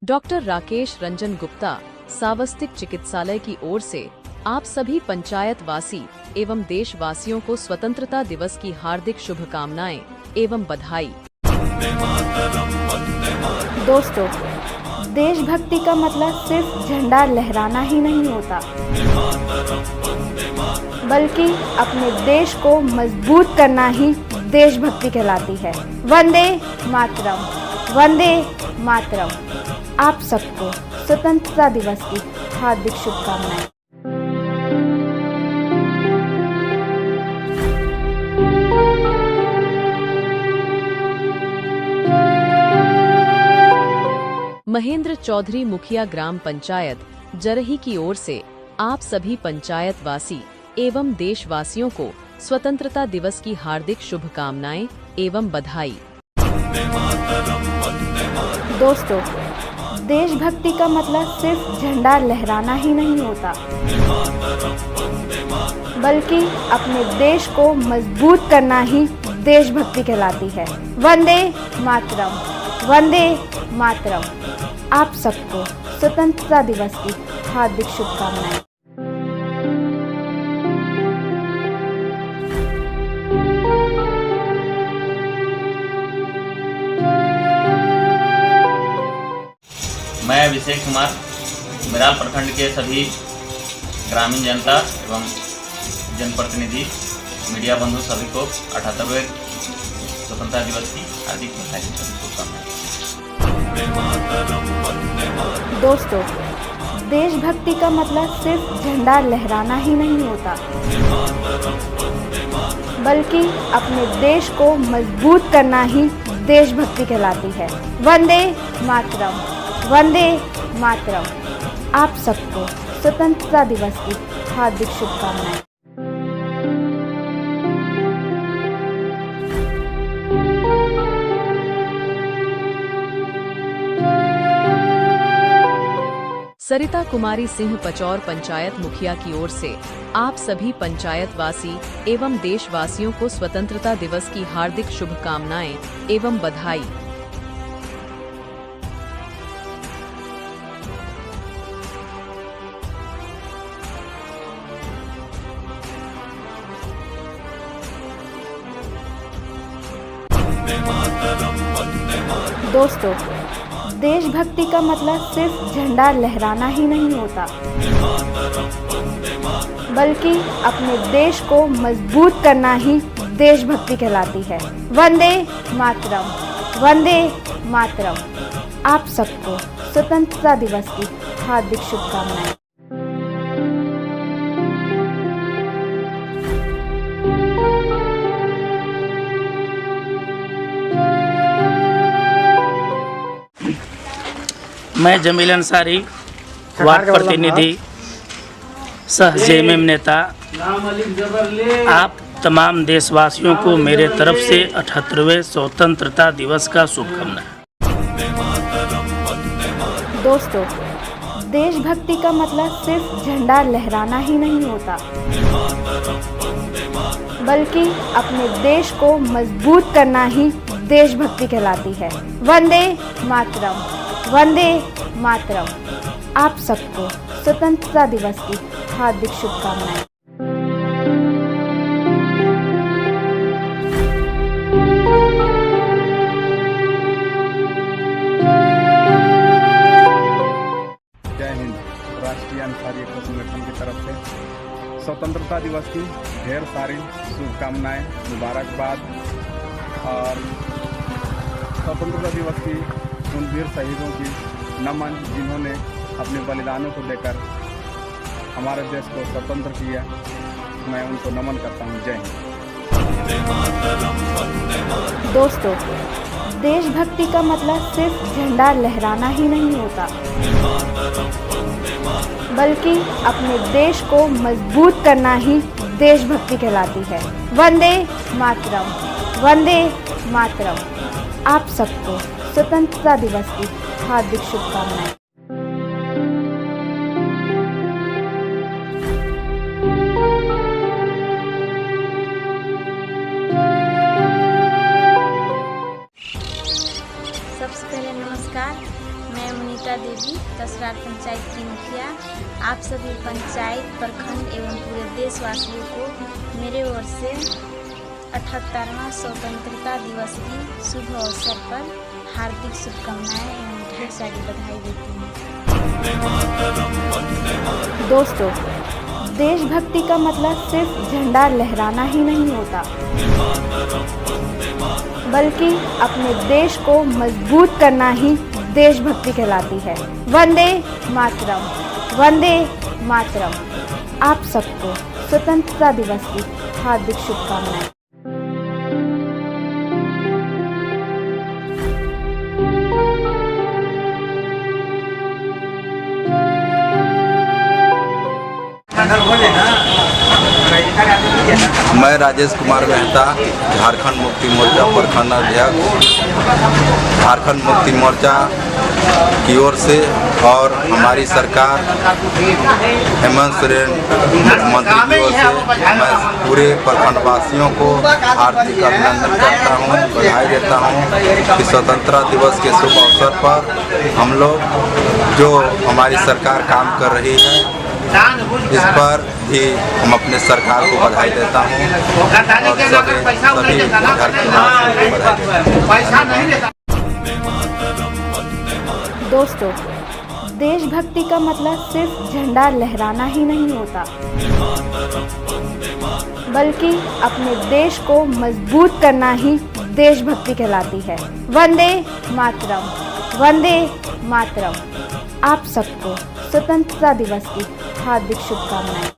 Doctor Rakesh Ranjan Gupta सावस्तिक चिकित्सालय की ओर से आप सभी पंचायत वासी एवं देशवासियों को स्वतंत्रता दिवस की हार्दिक शुभकामनाएं एवं बधाई। दोस्तों, देशभक्ति का मतलब सिर्फ झंडा लहराना ही नहीं होता, बल्कि अपने देश को मजबूत करना ही देशभक्ति कहलाती है। वंदे मातरम, वंदे मातरम। आप सबको स्वतंत्रता दिवस की हार्दिक शुभकामनाएं। महेंद्र चौधरी, मुखिया ग्राम पंचायत जरही की ओर से आप सभी पंचायत वासी एवं देशवासियों को स्वतंत्रता दिवस की हार्दिक शुभकामनाएं एवं बधाई। दोस्तों, देशभक्ति का मतलब सिर्फ झंडा लहराना ही नहीं होता, बल्कि अपने देश को मजबूत करना ही देशभक्ति कहलाती है। वंदे मातरम, वंदे मातरम। आप सबको स्वतंत्रता दिवस की हार्दिक शुभकामनाएं। मैं अभिषेक कुमार मिराल प्रखंड के सभी ग्रामीण जनता एवं जनप्रतिनिधि मीडिया बंधु सभी को 78वें स्वतंत्रता दिवस की हार्दिक बधाई शुभकामनाएं। दोस्तों, देशभक्ति का मतलब सिर्फ झंडा लहराना ही नहीं होता, बल्कि अपने देश को मजबूत करना ही देशभक्ति कहलाती है। वंदे मातरम, वंदे मातरम। आप सबको स्वतंत्रता दिवस की हार्दिक शुभकामनाएं। सरिता कुमारी सिंह, पचौर पंचायत मुखिया की ओर से आप सभी पंचायत वासी एवं देशवासियों को स्वतंत्रता दिवस की हार्दिक शुभकामनाएं एवं बधाई। दोस्तों, देशभक्ति का मतलब सिर्फ झंडा लहराना ही नहीं होता, बल्कि अपने देश को मजबूत करना ही देशभक्ति कहलाती है। वंदे मातरम, वंदे मातरम। आप सबको स्वतंत्रता दिवस की हार्दिक शुभकामनाएं। मैं जमील अंसारी, वार्ड प्रतिनिधि सह जेएमएम नेता, आप तमाम देशवासियों को मेरे तरफ से 78वें स्वतंत्रता दिवस का शुभकामनाएं। दोस्तों, देशभक्ति का मतलब सिर्फ झंडा लहराना ही नहीं होता, बल्कि अपने देश को मजबूत करना ही देशभक्ति कहलाती है। वंदे मातरम, वंदे मातरम। आप सबको स्वतंत्रता दिवस की हार्दिक शुभकामनाएं। जय हिंद। राष्ट्रीय अंसारी एकता संगठन की तरफ से स्वतंत्रता दिवस की ढेर सारी शुभकामनाएं, मुबारकबाद। और स्वतंत्रता दिवस की उन वीर शहीदों की नमन जिन्होंने अपने बलिदानों को देकर हमारे देश को स्वतंत्र किया। मैं उनको नमन करता हूँ। जय हिंद। दोस्तों, देशभक्ति का मतलब सिर्फ झंडा लहराना ही नहीं होता, बल्कि अपने देश को मजबूत करना ही देशभक्ति कहलाती है। वंदे मातरम, वंदे मातरम। आप सबको स्वतंत्रता दिवस की हार्दिक शुभकामनाएं। सबसे पहले नमस्कार। मैं मुनीता ससुराल पंचायत की मुखिया, आप सभी पंचायत, प्रखंड एवं पूरे देशवासियों को मेरे ओर से 78वां स्वतंत्रता दिवस की शुभ अवसर पर हार्दिक शुभकामनाएं एवं ढेर सारी बधाई देती हूँ। दोस्तों, देशभक्ति का मतलब सिर्फ झंडा लहराना ही नहीं होता, बल्कि अपने देश को मजबूत करना ही देशभक्ति कहलाती है। वंदे मातरम, वंदे मातरम। आप सबको स्वतंत्रता दिवस की हार्दिक शुभकामनाएं। मैं राजेश कुमार मेहता, झारखंड मुक्ति मोर्चा प्रखंड अध्यक्ष, झारखंड मुक्ति मोर्चा की ओर से और हमारी सरकार हेमंत सोरेन मुख्यमंत्री की ओर से मैं पूरे प्रखंड वासियों को हार्दिक अभिनंदन करता हूँ, बधाई देता हूँ कि स्वतंत्रता दिवस के शुभ अवसर पर हम लोग जो हमारी सरकार काम कर रही है, इस पर भी हम अपने सरकार को बधाई देता हूँ और सभी दोस्तों, देशभक्ति का मतलब सिर्फ झंडा लहराना ही नहीं होता, बल्कि अपने देश को मजबूत करना ही देशभक्ति कहलाती है। वंदे मातरम, वंदे मातरम। आप सबको स्वतंत्रता दिवस की हार्दिक शुभकामनाएं।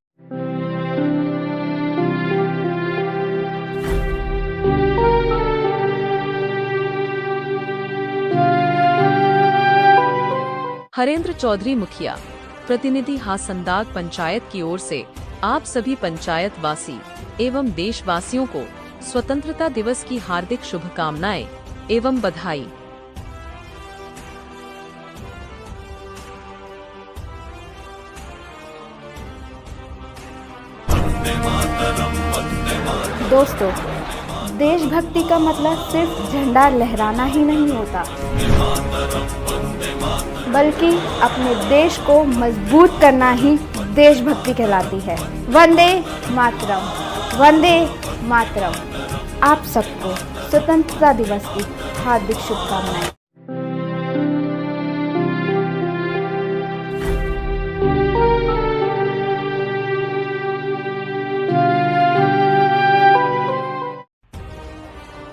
हरेंद्र चौधरी मुखिया, प्रतिनिधि हासनदाग पंचायत की ओर से आप सभी पंचायत वासी एवं देशवासियों को स्वतंत्रता दिवस की हार्दिक शुभकामनाएं एवं बधाई। दोस्तों, देशभक्ति का मतलब सिर्फ झंडा लहराना ही नहीं होता, बल्कि अपने देश को मजबूत करना ही देशभक्ति कहलाती है। वंदे मातरम, वंदे मातरम। आप सबको स्वतंत्रता दिवस की हार्दिक शुभकामनाएं।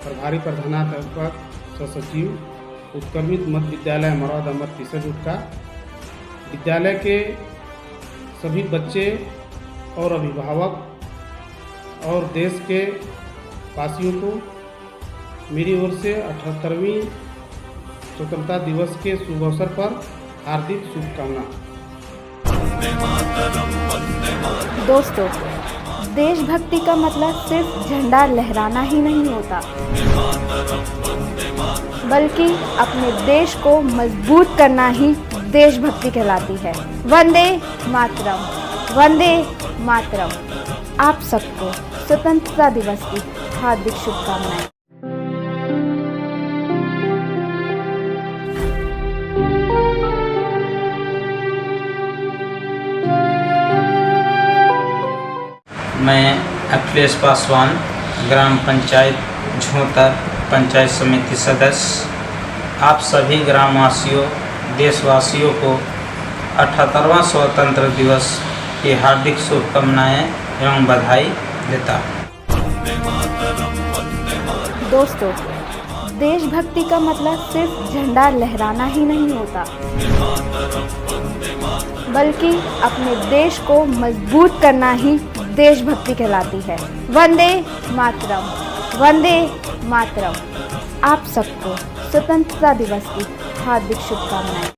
प्रभारी प्रधानाध्यापक सचिव उत्क्रमित मध्य विद्यालय मरौद अमर तीसरे रूट का विद्यालय के सभी बच्चे और अभिभावक और देश के वासियों को मेरी ओर से 78वीं स्वतंत्रता दिवस के शुभ अवसर पर हार्दिक शुभकामना। दोस्तों, देशभक्ति का मतलब सिर्फ झंडा लहराना ही नहीं होता, बल्कि अपने देश को मजबूत करना ही देशभक्ति कहलाती है। वंदे मातरम, वंदे मातरम। आप सबको स्वतंत्रता दिवस की हार्दिक शुभकामनाएं। मैं अखिलेश पासवान, ग्राम पंचायत झोंतर पंचायत समिति सदस्य, आप सभी ग्रामवासियों, देशवासियों को 78वां स्वतंत्र दिवस की हार्दिक शुभकामनाएं एवं बधाई देता हूँ। दोस्तों, देशभक्ति का मतलब सिर्फ झंडा लहराना ही नहीं होता, बल्कि अपने देश को मजबूत करना ही देशभक्ति कहलाती है। वंदे मातरम, वंदे मातरम। आप सबको स्वतंत्रता दिवस की हार्दिक शुभकामनाएं।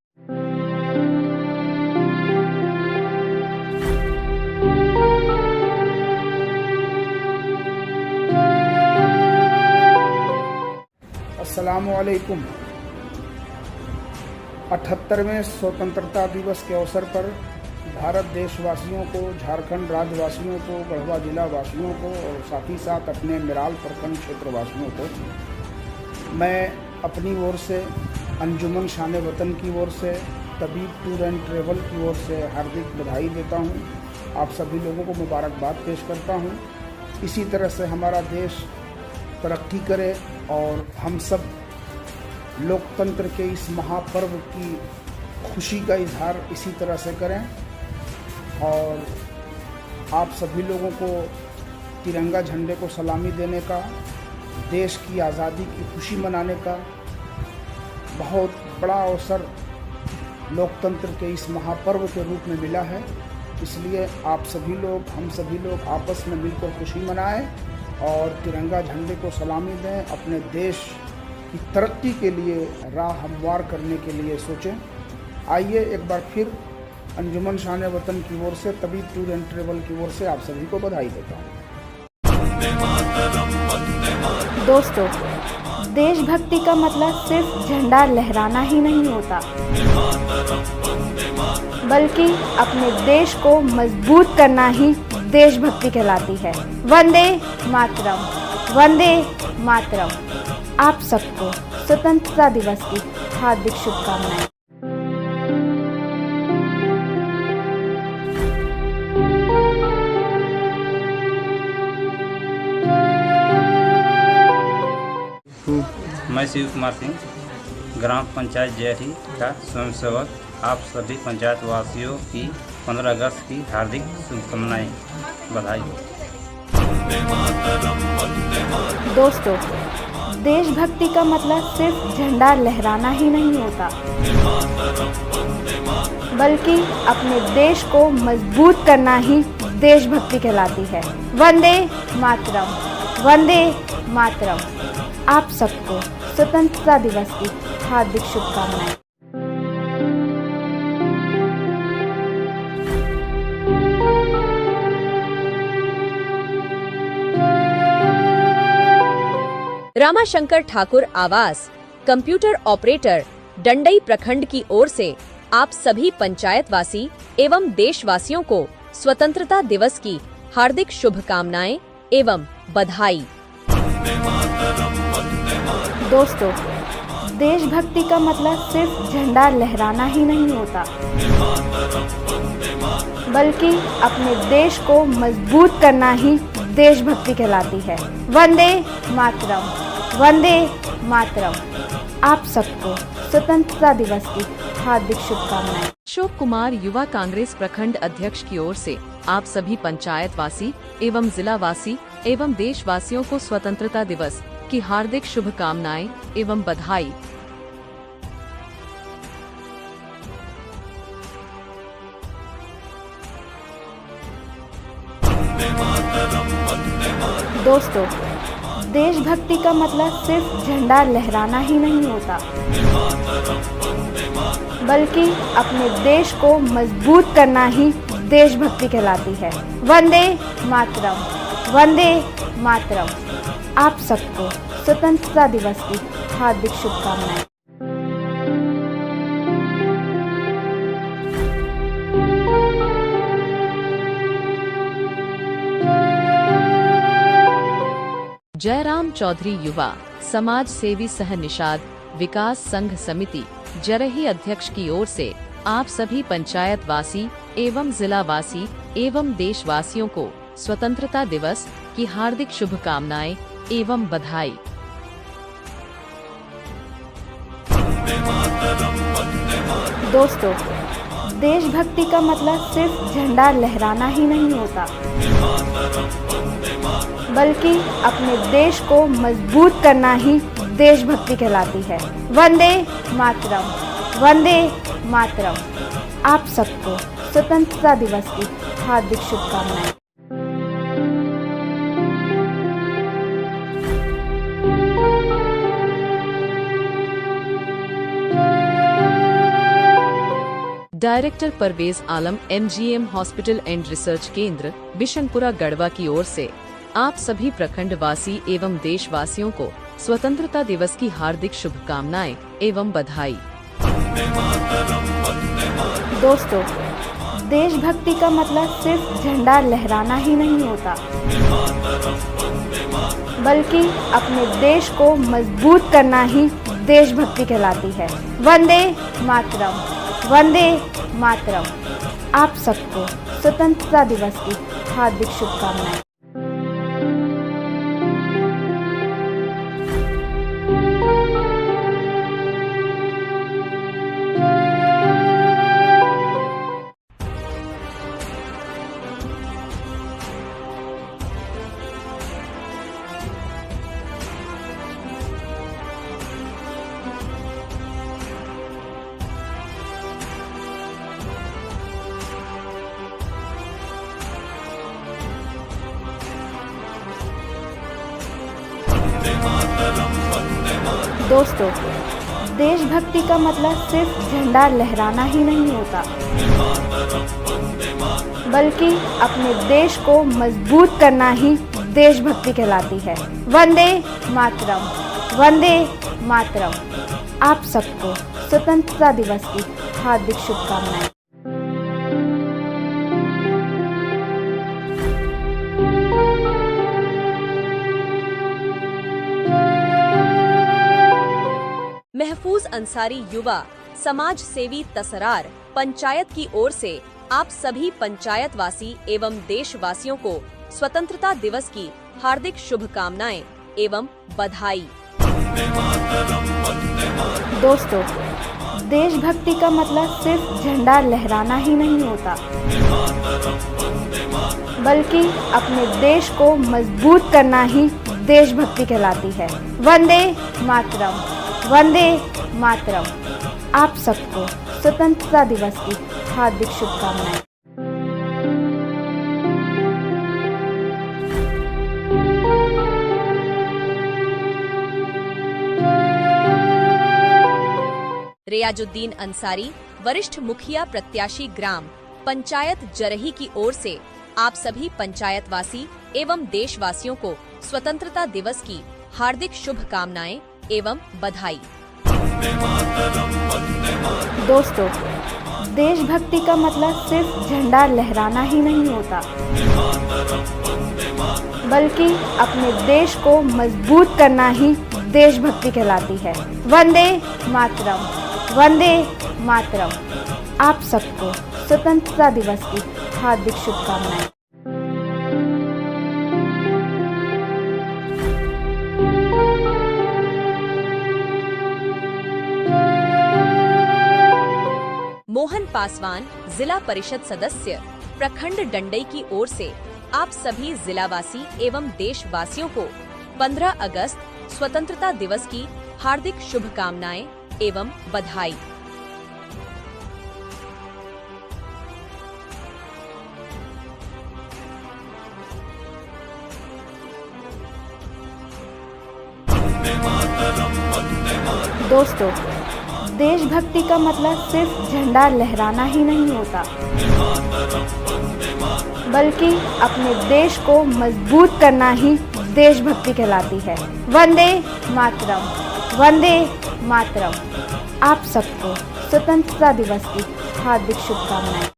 अस्सलामुअलैकुम। 78वें स्वतंत्रता दिवस के अवसर पर भारत देशवासियों को, झारखंड राज्यवासियों को, गढ़वा जिला वासियों को और साथ ही साथ अपने मिराल प्रखंड क्षेत्र वासियों को मैं अपनी ओर से, अंजुमन शान वतन की ओर से तबीब टूर एंड ट्रेवल की ओर से हार्दिक बधाई देता हूँ। आप सभी लोगों को मुबारकबाद पेश करता हूँ। इसी तरह से हमारा देश तरक्की करे और हम सब लोकतंत्र के इस महापर्व की खुशी का इजहार इसी तरह से करें और आप सभी लोगों को तिरंगा झंडे को सलामी देने का, देश की आज़ादी की खुशी मनाने का बहुत बड़ा अवसर लोकतंत्र के इस महापर्व के रूप में मिला है। इसलिए आप सभी लोग, हम सभी लोग आपस में मिलकर खुशी मनाएं और तिरंगा झंडे को सलामी दें। अपने देश की तरक्की के लिए राह हमवार करने के लिए सोचें। आइए एक बार फिर अंजुमन शान वतन की ओर से, तबीब टूर एंड ट्रेवल की ओर से आप सभी को बधाई देता हूँ। दोस्तों, देशभक्ति का मतलब सिर्फ झंडा लहराना ही नहीं होता, बल्कि अपने देश को मजबूत करना ही देशभक्ति कहलाती है। वंदे मातरम, वंदे मातरम। आप सबको स्वतंत्रता दिवस की हार्दिक शुभकामनाएं। मैं शिव कुमार सिंह, ग्राम पंचायत जयरी का स्वयंसेवक, आप सभी पंचायत वासियों की 15 अगस्त की हार्दिक शुभकामनाएं, बधाई। दोस्तों, देशभक्ति का मतलब सिर्फ झंडा लहराना ही नहीं होता, बल्कि अपने देश को मजबूत करना ही देशभक्ति कहलाती है। वंदे मातरम, वंदे मातरम। आप सबको स्वतंत्रता दिवस की हार्दिक शुभकामनाएं। रामाशंकर ठाकुर आवास कंप्यूटर ऑपरेटर डंडई प्रखंड की ओर से आप सभी पंचायतवासी एवं देशवासियों को स्वतंत्रता दिवस की हार्दिक शुभकामनाएं एवं बधाई। दोस्तों, देशभक्ति का मतलब सिर्फ झंडा लहराना ही नहीं होता, बल्कि अपने देश को मजबूत करना ही देशभक्ति कहलाती है। वंदे मातरम, वंदे मातरम। आप सबको स्वतंत्रता दिवस की हार्दिक शुभकामनाएं। अशोक कुमार युवा कांग्रेस प्रखंड अध्यक्ष की ओर से आप सभी पंचायतवासी एवं जिलावासी एवं देशवासियों को स्वतंत्रता दिवस की हार्दिक शुभकामनाएं एवं बधाई। दोस्तों, देशभक्ति का मतलब सिर्फ झंडा लहराना ही नहीं होता, बल्कि अपने देश को मजबूत करना ही देशभक्ति कहलाती है। वंदे मातरम, वंदे मातरम। आप सबको स्वतंत्रता दिवस की हार्दिक शुभकामनाएं। जयराम चौधरी युवा समाज सेवी सह निषाद विकास संघ समिति जरही अध्यक्ष की ओर से आप सभी पंचायतवासी एवं जिलावासी एवं देशवासियों को स्वतंत्रता दिवस की हार्दिक शुभकामनाएं एवं बधाई। दोस्तों, देशभक्ति का मतलब सिर्फ झंडा लहराना ही नहीं होता, बल्कि अपने देश को मजबूत करना ही देशभक्ति कहलाती है। वंदे मातरम, वंदे मातरम। आप सबको स्वतंत्रता दिवस की हार्दिक शुभकामनाएं। Director Parvez Alam MGM hospital and research केंद्र बिशनपुरा गढ़वा की ओर से आप सभी प्रखंडवासी एवं देशवासियों को स्वतंत्रता दिवस की हार्दिक शुभकामनाएं एवं बधाई। दोस्तों, देशभक्ति का मतलब सिर्फ झंडा लहराना ही नहीं होता, बल्कि अपने देश को मजबूत करना ही देशभक्ति कहलाती है। वंदे मातरम, वंदे मातरम। आप सबको स्वतंत्रता दिवस की हार्दिक शुभकामनाएं। दोस्तों, देशभक्ति का मतलब सिर्फ झंडा लहराना ही नहीं होता, बल्कि अपने देश को मजबूत करना ही देशभक्ति कहलाती है। वंदे मातरम, वंदे मातरम। आप सबको स्वतंत्रता दिवस की हार्दिक शुभकामनाएं। महफूज अंसारी युवा समाज सेवी तसरार पंचायत की ओर से आप सभी पंचायतवासी एवं देशवासियों को स्वतंत्रता दिवस की हार्दिक शुभकामनाएं एवं बधाई। दोस्तों, देशभक्ति का मतलब सिर्फ झंडा लहराना ही नहीं होता, बल्कि अपने देश को मजबूत करना ही देशभक्ति कहलाती है। वंदे मातरम, वंदे मातरम। आप सबको स्वतंत्रता दिवस की हार्दिक शुभकामनाएं। रियाजुद्दीन अंसारी, वरिष्ठ मुखिया प्रत्याशी ग्राम पंचायत जरही की ओर से आप सभी पंचायतवासी एवं देशवासियों को स्वतंत्रता दिवस की हार्दिक शुभकामनाएं एवं बधाई। दोस्तों, देशभक्ति का मतलब सिर्फ झंडा लहराना ही नहीं होता, बल्कि अपने देश को मजबूत करना ही देशभक्ति कहलाती है। वंदे मातरम, वंदे मातरम। आप सबको स्वतंत्रता दिवस की हार्दिक शुभकामनाएं। मोहन पासवान, जिला परिषद सदस्य प्रखंड डंडई की ओर से आप सभी जिलावासी एवं देशवासियों को 15 अगस्त स्वतंत्रता दिवस की हार्दिक शुभकामनाएं एवं बधाई। दोस्तों, देशभक्ति का मतलब सिर्फ झंडा लहराना ही नहीं होता, बल्कि अपने देश को मजबूत करना ही देशभक्ति कहलाती है। वंदे मातरम, वंदे मातरम। आप सबको स्वतंत्रता दिवस की हार्दिक शुभकामनाएं।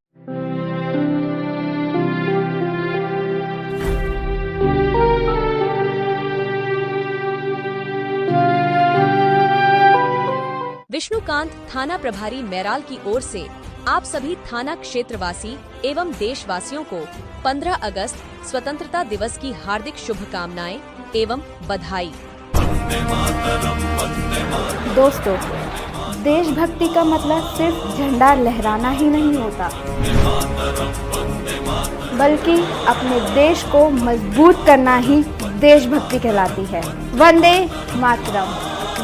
विष्णुकांत, थाना प्रभारी मैराल की ओर से आप सभी थाना क्षेत्रवासी एवं देशवासियों को 15 अगस्त स्वतंत्रता दिवस की हार्दिक शुभकामनाएं एवं बधाई। दोस्तों, देशभक्ति का मतलब सिर्फ झंडा लहराना ही नहीं होता, बल्कि अपने देश को मजबूत करना ही देशभक्ति कहलाती है। वंदे मातरम,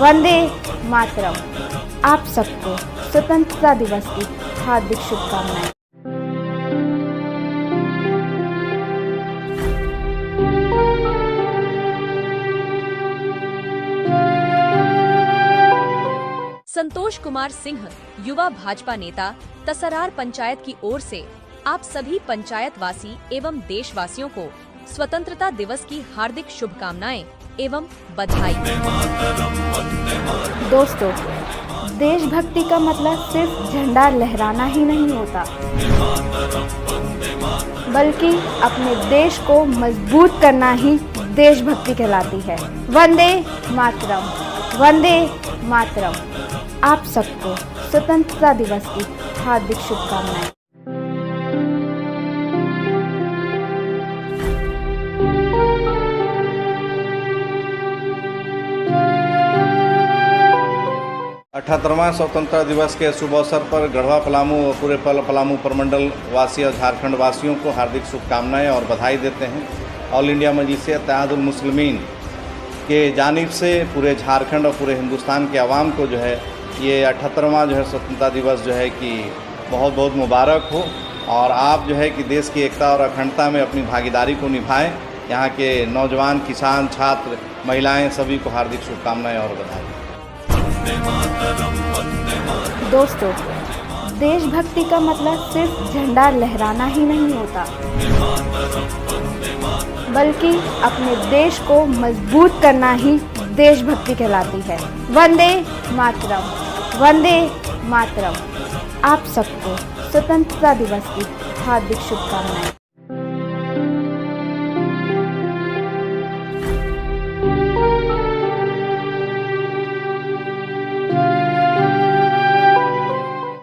वंदे मातरम। आप सबको स्वतंत्रता दिवस की हार्दिक शुभकामनाएं। संतोष कुमार सिंह, युवा भाजपा नेता, तसरार पंचायत की ओर से आप सभी पंचायतवासी एवं देशवासियों को स्वतंत्रता दिवस की हार्दिक शुभकामनाएं एवं बधाई। दोस्तों, देशभक्ति का मतलब सिर्फ झंडा लहराना ही नहीं होता, बल्कि अपने देश को मजबूत करना ही देशभक्ति कहलाती है। वंदे मातरम, वंदे मातरम। आप सबको स्वतंत्रता दिवस की हार्दिक शुभकामनाएं। अठहत्तरवां स्वतंत्रता दिवस के शुभ अवसर पर गढ़वा पलामू और पूरे पलामू प्रमंडल वासी और झारखंड वासियों को हार्दिक शुभकामनाएं और बधाई देते हैं। ऑल इंडिया मजलिस इत्तेहादुल मुस्लिमीन के जानिब से पूरे झारखंड और पूरे हिंदुस्तान के आवाम को जो है ये 78वां जो है स्वतंत्रता दिवस जो है कि बहुत बहुत मुबारक हो, और आप जो है कि देश की एकता और अखंडता में अपनी भागीदारी को निभाएं। यहाँ के नौजवान, किसान, छात्र, महिलाएं सभी को हार्दिक शुभकामनाएं और बधाई। दोस्तों, देशभक्ति का मतलब सिर्फ झंडा लहराना ही नहीं होता, बल्कि अपने देश को मजबूत करना ही देशभक्ति कहलाती है। वंदे मातरम, वंदे मातरम। आप सबको स्वतंत्रता दिवस की हार्दिक शुभकामनाएं।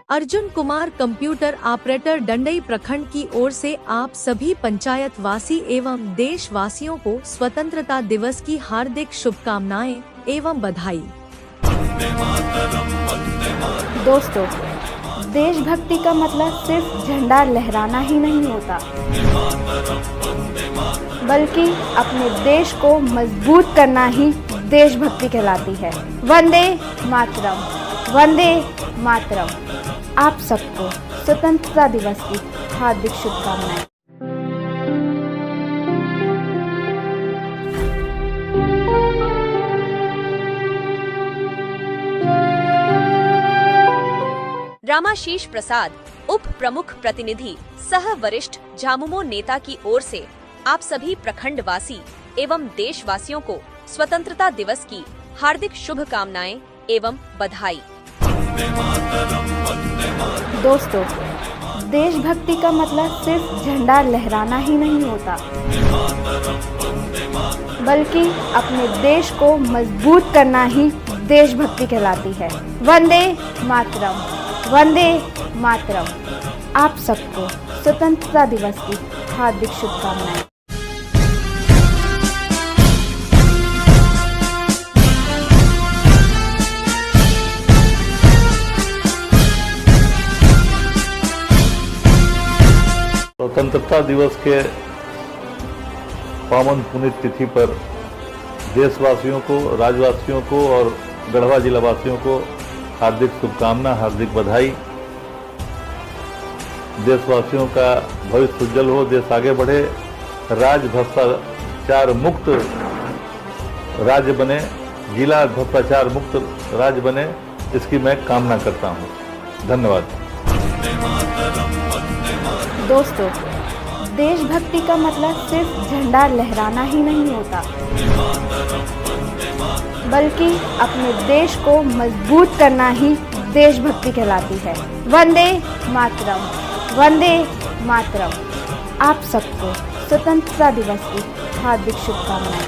अर्जुन कुमार कंप्यूटर ऑपरेटर डंडई प्रखंड की ओर से आप सभी पंचायत वासी एवं देशवासियों को स्वतंत्रता दिवस की हार्दिक शुभकामनाएं एवं बधाई। दोस्तों, देशभक्ति का मतलब सिर्फ झंडा लहराना ही नहीं होता, बल्कि अपने देश को मजबूत करना ही देशभक्ति कहलाती है। वंदे मातरम, वंदे मातरम। आप सबको स्वतंत्रता दिवस की हार्दिक शुभकामनाएं। रामाशीष प्रसाद, उप प्रमुख प्रतिनिधि सह वरिष्ठ झामुमो नेता की ओर से आप सभी प्रखंड वासी एवं देशवासियों को स्वतंत्रता दिवस की हार्दिक शुभकामनाएं एवं बधाई। दोस्तों, देशभक्ति का मतलब सिर्फ झंडा लहराना ही नहीं होता, बल्कि अपने देश को मजबूत करना ही देशभक्ति कहलाती है। वंदे मातरम, वंदे मातरम। आप सबको स्वतंत्रता दिवस की हार्दिक शुभकामनाएं। स्वतंत्रता दिवस के पावन पुनीत तिथि पर देशवासियों को, राज्यवासियों को और गढ़वा जिला वासियों को हार्दिक शुभकामना, हार्दिक बधाई। देशवासियों का भविष्य उज्जवल हो, देश आगे बढ़े, राज्य भ्रष्टाचार मुक्त राज्य बने, जिला भ्रष्टाचार मुक्त राज्य बने, इसकी मैं कामना करता हूँ। धन्यवाद। दोस्तों, देशभक्ति का मतलब सिर्फ झंडा लहराना ही नहीं होता, बल्कि अपने देश को मजबूत करना ही देशभक्ति कहलाती है। वंदे मातरम, वंदे मातरम। आप सबको स्वतंत्रता दिवस की हार्दिक शुभकामनाएं।